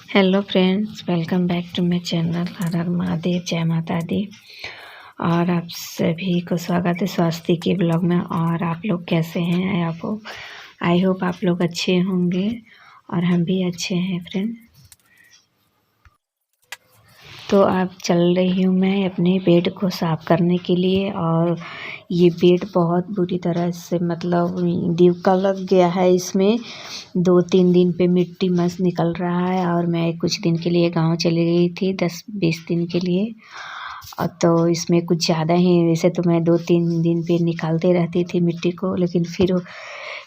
Hello friends, welcome back to my channel. हर हर महादेव, जय माता दी। और आप सभी को स्वागत है स्वास्थ्य के ब्लॉग में। और आप लोग कैसे हैं? आई होप आप लोग अच्छे होंगे और हम भी अच्छे हैं फ्रेंड। तो अब चल रही हूँ मैं अपने बेड को साफ़ करने के लिए। और ये बेड बहुत बुरी तरह से मतलब दीवका लग गया है। इसमें 2-3 दिन पे मिट्टी मस्त निकल रहा है। और मैं कुछ दिन के लिए गांव चली गई थी, 10-20 दिन के लिए। और तो इसमें कुछ ज़्यादा ही, वैसे तो मैं 2-3 दिन पे निकालते रहती थी मिट्टी को, लेकिन फिर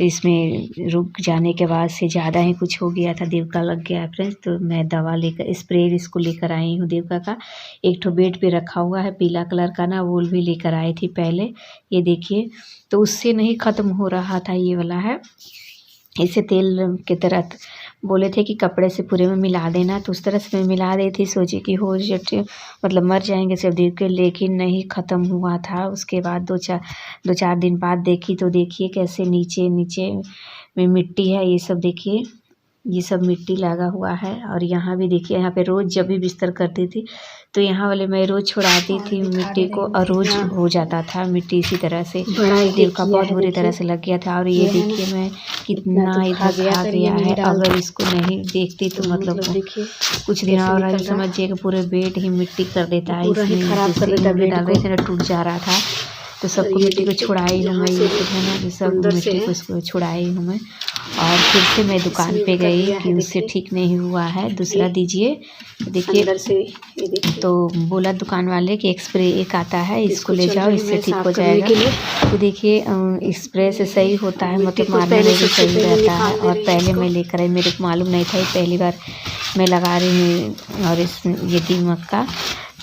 इसमें रुक जाने के बाद से ज़्यादा ही कुछ हो गया था, देवका लग गया फ्रेंड्स। तो मैं दवा लेकर स्प्रे इसको लेकर आई हूँ देवका का। एक ठो बेड पे रखा हुआ है पीला कलर का ना, वो भी लेकर आई थी पहले। ये देखिए, तो उससे नहीं ख़त्म हो रहा था। ये वाला है, इसे तेल की तरह बोले थे कि कपड़े से पूरे में मिला देना, तो उस तरह से मैं मिला दी थी। सोची कि हो जाए, मतलब मर जाएंगे सब देख के, लेकिन नहीं ख़त्म हुआ था। उसके बाद 2-4 दिन बाद देखी तो देखिए कैसे नीचे नीचे में मिट्टी है। ये सब देखिए, ये सब मिट्टी लगा हुआ है। और यहाँ भी देखिए, यहाँ पे रोज़ जब भी बिस्तर करती थी तो यहाँ वाले मैं रोज़ छुड़ाती थी मिट्टी को, और रोज़ हो जाता था मिट्टी इसी तरह से। देव का बहुत बुरी तरह से लग गया था। और ये देखिए मैं कितना इधर खा गया है। अगर इसको नहीं देखती तो मतलब कुछ दिन और समझिए कि पूरे बेड ही मिट्टी कर देता है। इसमें डाल रहे थे ना, टूट जा रहा था। तो सबको मिट्टी को छुड़ाई हूँ मैं, ये है ना कि सब मिट्टी को इसको छुड़ाई हूँ मैं। और फिर से मैं दुकान पे गई कि उससे ठीक नहीं हुआ है, दूसरा दीजिए। देखिए, तो बोला दुकान वाले कि एक स्प्रे एक आता है, इसको ले जाओ, इससे ठीक हो जाएगा। तो देखिए स्प्रे से सही होता है, मतलब मारने में भी सही रहता है। और पहले मैं लेकर आई, मेरे को मालूम नहीं था, पहली बार मैं लगा रही हूँ। और ये दीमक का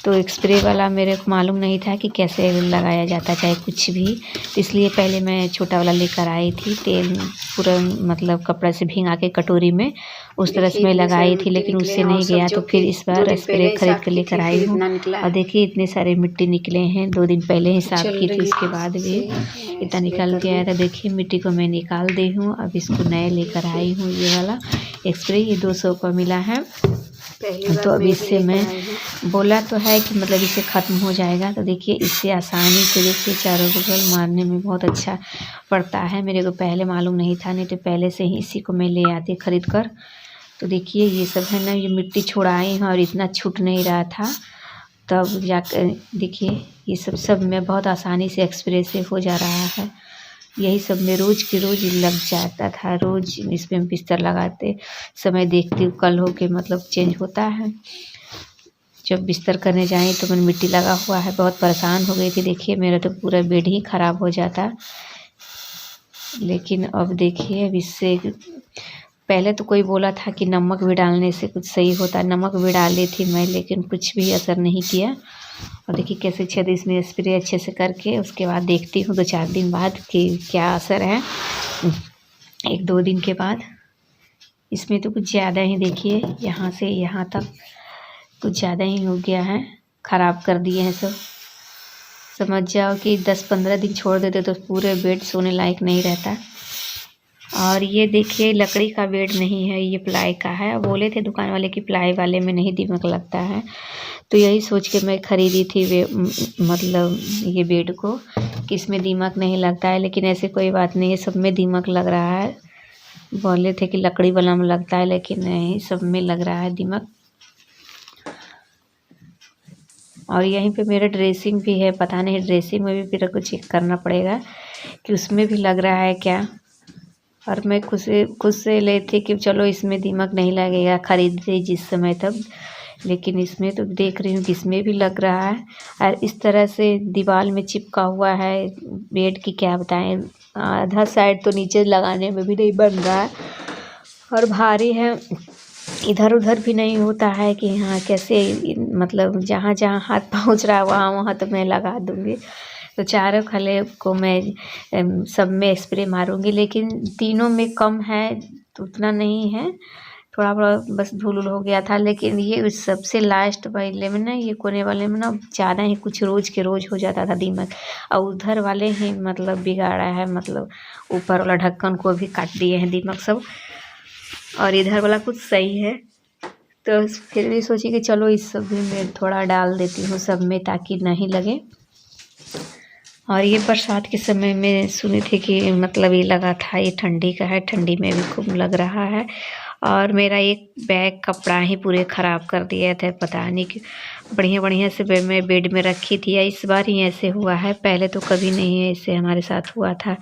तो स्प्रे वाला मेरे को मालूम नहीं था कि कैसे लगाया जाता, चाहे कुछ भी। इसलिए पहले मैं छोटा वाला लेकर आई थी, तेल पूरा मतलब कपड़ा से भिंगा के कटोरी में उस तरह से मैं लगाई थी, लेकिन उससे नहीं गया। तो फिर इस बार स्प्रे खरीद कर लेकर आई हूँ। और देखिए इतने सारे मिट्टी निकले हैं, 2 दिन पहले ही साफ़ की थी, उसके बाद भी इतना निकल के आया था। देखिए मिट्टी को मैं निकाल दी हूँ। अब इसको नए लेकर आई हूँ, ये वाला स्प्रे, ये 200 का मिला है। तो अब इससे मैं बोला तो है कि मतलब इसे ख़त्म हो जाएगा। तो देखिए इससे आसानी से देखिए चारों बगल मारने में बहुत अच्छा पड़ता है। मेरे को पहले मालूम नहीं था, नहीं तो पहले से ही इसी को मैं ले आती खरीद कर। तो देखिए ये सब है ना, ये मिट्टी छुड़ाई है और इतना छूट नहीं रहा था। तब जाकर देखिए ये सब में बहुत आसानी से एक्सप्रेस से हो जा रहा है। यही सब में रोज़ की रोज़ लग जाता था। रोज़ इस पर बिस्तर लगाते समय देखती हूँ कल हो के मतलब चेंज होता है। जब बिस्तर करने जाएँ तो मैंने मिट्टी लगा हुआ है, बहुत परेशान हो गई थी। देखिए मेरा तो पूरा बेड ही ख़राब हो जाता। लेकिन अब देखिए, अब इससे पहले तो कोई बोला था कि नमक भी डालने से कुछ सही होता है। नमक भी डाली थी मैं, लेकिन कुछ भी असर नहीं किया। और देखिए कैसे अच्छे इसमें स्प्रे अच्छे से करके उसके बाद देखती हूँ 2-4 दिन बाद कि क्या असर है। 1-2 दिन के बाद इसमें तो कुछ ज़्यादा ही, देखिए यहाँ से यहाँ तक कुछ ज़्यादा ही हो गया है, ख़राब कर दिए हैं सब। समझ जाओ कि 10-15 दिन छोड़ देते तो पूरे बेड सोने लायक नहीं रहता। और ये देखिए लकड़ी का बेड नहीं है, ये प्लाई का है। बोले थे दुकान वाले कि प्लाई वाले में नहीं दीमक लगता है, तो यही सोच के मैं ख़रीदी थी मतलब ये बेड को कि इसमें दीमक नहीं लगता है। लेकिन ऐसे कोई बात नहीं है, सब में दीमक लग रहा है। बोले थे कि लकड़ी वाला में लगता है, लेकिन नहीं, सब में लग रहा है दीमक। और यहीं पे मेरा ड्रेसिंग भी है, पता नहीं ड्रेसिंग में भी मेरे को चेक करना पड़ेगा कि उसमें भी लग रहा है क्या। और मैं खुद से ले थी कि चलो इसमें दीमक नहीं लगेगा, ख़रीदते जिस समय तब। लेकिन इसमें तो देख रही हूँ कि इसमें भी लग रहा है। और इस तरह से दीवार में चिपका हुआ है बेड की, क्या बताएं। आधा साइड तो नीचे लगाने में भी नहीं बन रहा है और भारी है। इधर उधर भी नहीं होता है कि हाँ कैसे, मतलब जहाँ जहाँ हाथ पहुँच रहा है वहाँ वहाँ तो मैं लगा दूँगी। तो चारों खले को मैं सब में स्प्रे मारूँगी, लेकिन तीनों में कम है तो उतना नहीं है, थोड़ा बड़ा बस धूल हो गया था। लेकिन ये सबसे लास्ट वाले में ना, ये कोने वाले में ना ज़्यादा ही कुछ रोज़ के रोज़ हो जाता था दीमक। और उधर वाले ही मतलब बिगाड़ा है, मतलब ऊपर वाला ढक्कन को भी काट दिए हैं दीमक सब। और इधर वाला कुछ सही है। तो फिर भी सोची कि चलो इस सब भी मैं थोड़ा डाल देती हूँ सब में, ताकि नहीं लगे। और ये बरसात के समय में सुनी थी कि मतलब ये लगा था, ये ठंडी का है, ठंडी में भी खूब लग रहा है। और मेरा एक बैग कपड़ा ही पूरे ख़राब कर दिए थे, पता नहीं कि बढ़िया बढ़िया से मैं बेड में रखी थी, या इस बार ही ऐसे हुआ है, पहले तो कभी नहीं ऐसे हमारे साथ हुआ था।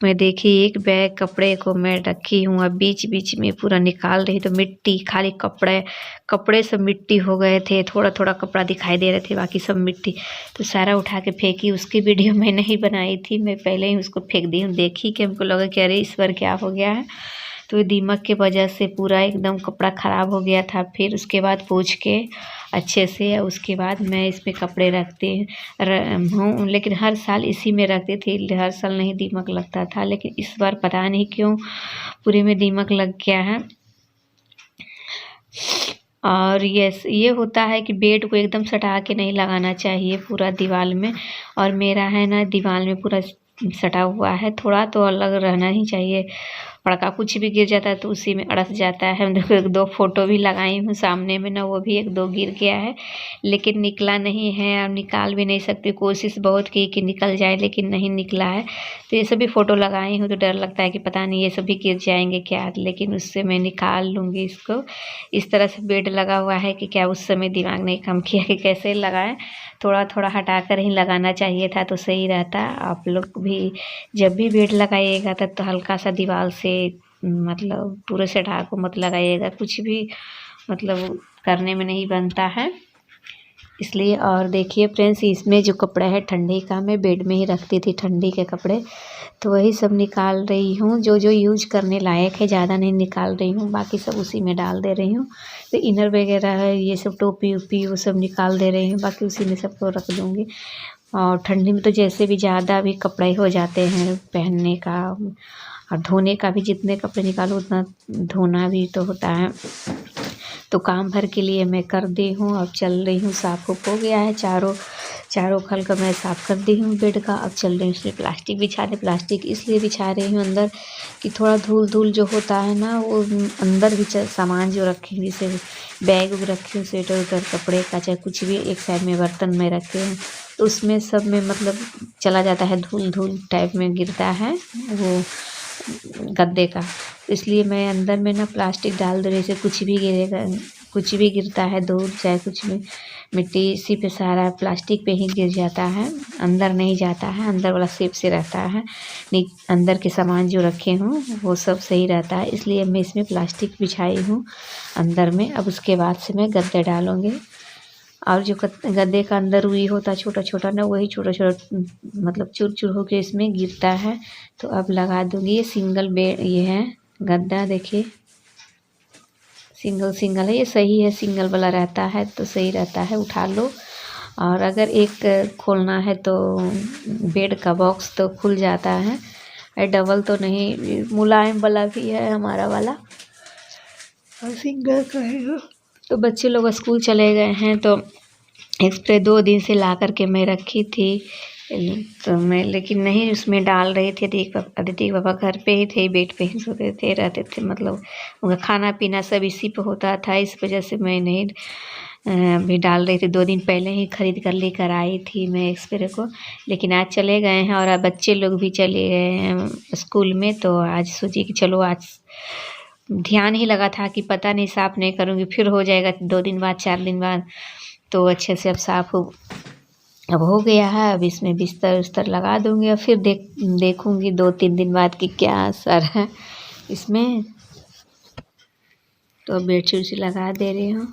मैं देखी एक बैग कपड़े को मैं रखी हूँ, अब बीच बीच में पूरा निकाल रही तो मिट्टी, खाली कपड़े सब मिट्टी हो गए थे, थोड़ा थोड़ा कपड़ा दिखाई दे रहे थे, बाकी सब मिट्टी। तो सारा उठा के फेंकी। उसकी वीडियो मैं नहीं बनाई थी, मैं पहले ही उसको फेंक दी हूँ। देखी कि हमको लगा कि अरे इस बार क्या हो गया है। तो दीमक के वजह से पूरा एकदम कपड़ा ख़राब हो गया था। फिर उसके बाद पोंछ के अच्छे से, उसके बाद मैं इसमें कपड़े रखती हूँ, लेकिन हर साल इसी में रखती थी, हर साल नहीं दीमक लगता था, लेकिन इस बार पता नहीं क्यों पूरे में दीमक लग गया है। और ये होता है कि बेड को एकदम सटा के नहीं लगाना चाहिए पूरा दीवार में, और मेरा है ना दीवार में पूरा सटा हुआ है, थोड़ा तो अलग रहना ही चाहिए। पड़का कुछ भी गिर जाता है तो उसी में अड़स जाता है। देखो एक दो फोटो भी लगाई हूँ सामने में ना, वो भी एक दो गिर गया है, लेकिन निकला नहीं है और निकाल भी नहीं सकती। कोशिश बहुत की कि निकल जाए, लेकिन नहीं निकला है। तो ये सभी फ़ोटो लगाई हूँ, तो डर लगता है कि पता नहीं ये सभी गिर जाएंगे क्या, लेकिन उससे मैं निकाल लूँगी इसको। इस तरह से बेड लगा हुआ है कि क्या उस समय दिमाग नहीं काम किया कि कैसे लगाएं। थोड़ा थोड़ा हटा कर ही लगाना चाहिए था तो सही रहता। आप लोग भी जब भी बेड लगाइएगा तब तो हल्का सा दीवार से मतलब पूरे से ढाको मत लगाइएगा, कुछ भी मतलब करने में नहीं बनता है इसलिए। और देखिए फ्रेंड्स, इसमें जो कपड़ा है ठंडी का, मैं बेड में ही रखती थी ठंडी के कपड़े, तो वही सब निकाल रही हूँ। जो जो यूज करने लायक है, ज़्यादा नहीं निकाल रही हूँ, बाकी सब उसी में डाल दे रही हूँ। तो इनर वगैरह है, ये सब टोपी उपी वो सब निकाल दे रही हूँ, बाकी उसी में सबको रख दूँगी। और ठंडी में तो जैसे भी ज़्यादा भी कपड़े हो जाते हैं पहनने का, और धोने का भी, जितने कपड़े निकालो उतना धोना भी तो होता है। तो काम भर के लिए मैं कर दी हूँ। अब चल रही हूँ, साफ हो गया है, चारों खल का मैं साफ़ कर दी हूँ बेड का। अब चल रही हूँ उसमें प्लास्टिक बिछाने। प्लास्टिक इसलिए बिछा रही हूँ अंदर कि थोड़ा धूल जो होता है ना, वो अंदर भी सामान जो रखी हुई, जैसे बैग उग रखी हूँ, स्वेटर वेटर कपड़े का, चाहे कुछ भी, एक साइड में बर्तन में रखे हूँ, तो उसमें सब में मतलब चला जाता है, धूल टाइप में गिरता है वो गद्दे का। इसलिए मैं अंदर में ना प्लास्टिक डाल दे रही, से कुछ भी गिरेगा, कुछ भी गिरता है धूल चाहे कुछ भी, मिट्टी इसी पे सारा प्लास्टिक पे ही गिर जाता है, अंदर नहीं जाता है, अंदर वाला सेफ से रहता है। अंदर के सामान जो रखे हूँ वो सब सही रहता है, इसलिए मैं इसमें प्लास्टिक बिछाई हूँ अंदर में। अब उसके बाद से मैं गद्दे डालूँगी। और जो गद्दे का अंदर रुई होता छोटा छोटा ना, वही छोटा छोटा मतलब चूर चूर होके इसमें गिरता है, तो अब लगा दूँगी। ये सिंगल बेड ये है गद्दा, देखिए सिंगल है, ये सही है, सिंगल वाला रहता है तो सही रहता है, उठा लो। और अगर एक खोलना है तो बेड का बॉक्स तो खुल जाता है, डबल तो नहीं, मुलायम वाला भी है हमारा वाला, और सिंगल का है। तो बच्चे लोग स्कूल चले गए हैं, तो एक्सप्रे 2 दिन से ला कर के मैं रखी थी, तो मैं लेकिन नहीं उसमें डाल रही थी। अदिति के पापा घर पे ही थे, बेड पे ही सोते थे, रहते थे, मतलब उनका खाना पीना सब इसी पे होता था, इस वजह से मैं नहीं भी डाल रही थी। 2 दिन पहले ही खरीद कर लेकर आई थी मैं एक्सप्रे को, लेकिन आज चले गए हैं, और अब बच्चे लोग भी चले गए हैं स्कूल में, तो आज सोची कि चलो आज ध्यान ही लगा था कि पता नहीं साफ़ नहीं करूँगी, फिर हो जाएगा 2 दिन बाद 4 दिन बाद, तो अच्छे से अब साफ़ अब हो गया है। अब इसमें बिस्तर उस्तर लगा दूँगी, और फिर देखूँगी 2-3 दिन बाद कि क्या असर है इसमें। तो बेडशीट लगा दे रही हूँ।